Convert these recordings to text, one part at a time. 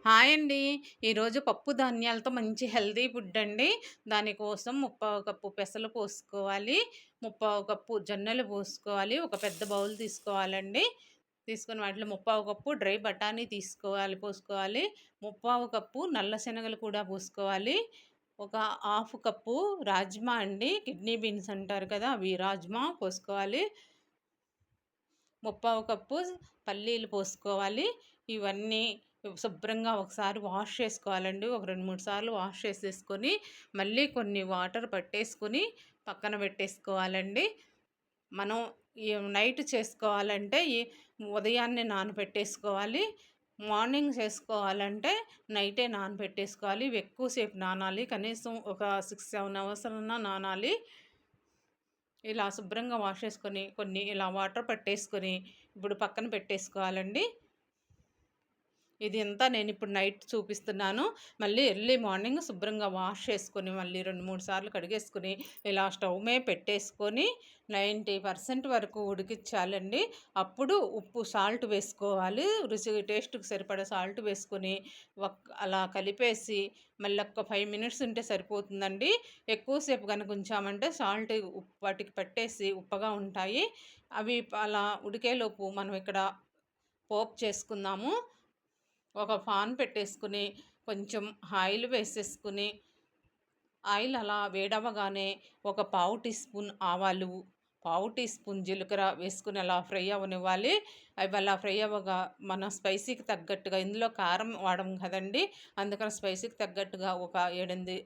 Hi అండి. ఈరోజు పప్పు ధాన్యాలతో మంచి హెల్తీ ఫుడ్ అండి. దానికోసం ముప్పావు కప్పు పెసలు పోసుకోవాలి. ముప్పావు కప్పు జొన్నలు పోసుకోవాలి. ఒక పెద్ద బౌల్ తీసుకోవాలండి. తీసుకొని వాటిలో ముప్పావు కప్పు డ్రై బఠానీ పోసుకోవాలి. ముప్పావు కప్పు నల్ల శనగలు కూడా పోసుకోవాలి. ఒక హాఫ్ కప్పు రాజ్మా అండి. కిడ్నీ బీన్స్ అంటారు కదా! అవి రాజ్మా పోసుకోవాలి. ముప్పావు కప్పు పల్లీలు పోసుకోవాలి. ఇవన్నీ శుభ్రంగా ఒకసారి వాష్ చేసుకోవాలండి. ఒక 2, 3 సార్లు వాష్ చేసేసుకొని, మళ్ళీ కొన్ని వాటర్ పట్టేసుకొని పక్కన పెట్టేసుకోవాలండి. మనం ఈ నైట్ చేసుకోవాలంటే ఉదయాన్నే నానబెట్టేసుకోవాలి. మార్నింగ్ చేసుకోవాలంటే నైటే నానబెట్టేసుకోవాలి. ఇవి ఎక్కువ సేపు నానాలి. కనీసం ఒక 6, 7 అవర్స్ అన్నా నానాలి. ఇలా శుభ్రంగా వాష్ చేసుకొని, కొన్ని ఇలా వాటర్ పట్టేసుకొని, ఇప్పుడు పక్కన పెట్టేసుకోవాలండి. ఇది అంతా నేనిప్పుడు నైట్ చూపిస్తున్నాను. మళ్ళీ ఎర్లీ మార్నింగ్ శుభ్రంగా వాష్ చేసుకొని, మళ్ళీ 2, 3 సార్లు కడిగేసుకొని, ఇలా స్టవ్ మీద పెట్టేసుకొని 90% వరకు ఉడికించాలండి. అప్పుడు ఉప్పు, సాల్ట్ వేసుకోవాలి. టేస్ట్‌కి సరిపడా సాల్ట్ వేసుకొని, అలా కలిపేసి మళ్ళీ ఒక 5 మినిట్స్ ఉంటే సరిపోతుందండి. ఎక్కువసేపు గనుక ఉంచామంటే సాల్ట్ వాటికి పట్టేసి ఉప్పగా ఉంటాయి. అవి అలా ఉడికేలోపు మనం ఇక్కడ పోపు చేసుకుందాము. ఒక పాన్ పెట్టేసుకుని, కొంచెం ఆయిల్ వేసేసుకుని, ఆయిల్ అలా వేడవ్వగానే ఒక పావు టీ స్పూన్ ఆవాలు, పావు టీ స్పూన్ జీలకర్ర వేసుకుని అలా ఫ్రై అవ్వనివ్వాలి. అవి అలా ఫ్రై అవ్వగా మన స్పైసీకి తగ్గట్టుగా, ఇందులో కారం వాడం కదండి, అందుకని స్పైసీకి తగ్గట్టుగా ఒక 7, 8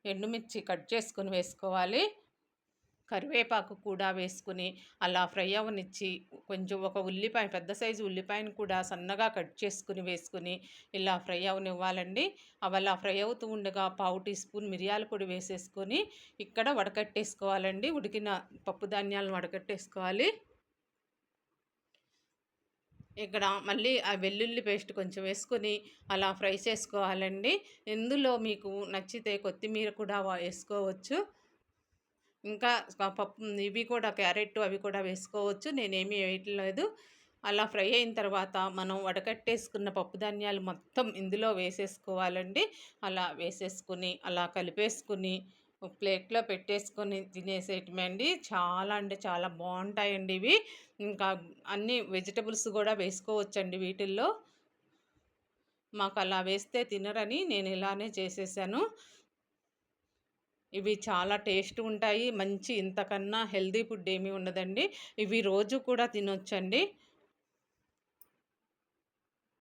ఎండుమిర్చి కట్ చేసుకొని వేసుకోవాలి. కరివేపాకు కూడా వేసుకుని అలా ఫ్రై అవ్వనిచ్చి, కొంచెం ఒక ఉల్లిపాయ, పెద్ద సైజు ఉల్లిపాయను కూడా సన్నగా కట్ చేసుకుని వేసుకుని ఇలా ఫ్రై అవ్వనివ్వాలండి. అవి అలా ఫ్రై అవుతూ ఉండగా పావు టీ స్పూన్ మిరియాల పొడి వేసేసుకొని ఇక్కడ వడకట్టేసుకోవాలండి. ఉడికిన పప్పు ధాన్యాలను వడకట్టేసుకోవాలి. ఇక్కడ మళ్ళీ ఆ వెల్లుల్లి పేస్ట్ కొంచెం వేసుకొని అలా ఫ్రై చేసుకోవాలండి. ఇందులో మీకు నచ్చితే కొత్తిమీర కూడా వేసుకోవచ్చు. ఇంకా ఇవి కూడా క్యారెట్ అవి కూడా వేసుకోవచ్చు. నేనేమి వేయట్లేదు. అలా ఫ్రై అయిన తర్వాత మనం వడకట్టేసుకున్న పప్పు ధాన్యాలు మొత్తం ఇందులో వేసేసుకోవాలండి. అలా వేసేసుకుని, అలా కలిపేసుకుని ఒక ప్లేట్‌లో పెట్టేసుకొని తినేసేయటమే అండి. చాలా అంటే చాలా బావుంటాయండి ఇవి. ఇంకా అన్ని వెజిటబుల్స్ గూడా వేసుకోవచ్చండి వీటిల్లో. మాకలా వేస్తే తినరని నేను ఇలానే చేసేసాను. ఇవి చాలా టేస్ట్ ఉంటాయి. మంచి ఇంతకన్నా హెల్తీ ఫుడ్ ఏమీ ఉండదండి. ఇవి రోజు కూడా తినొచ్చండి.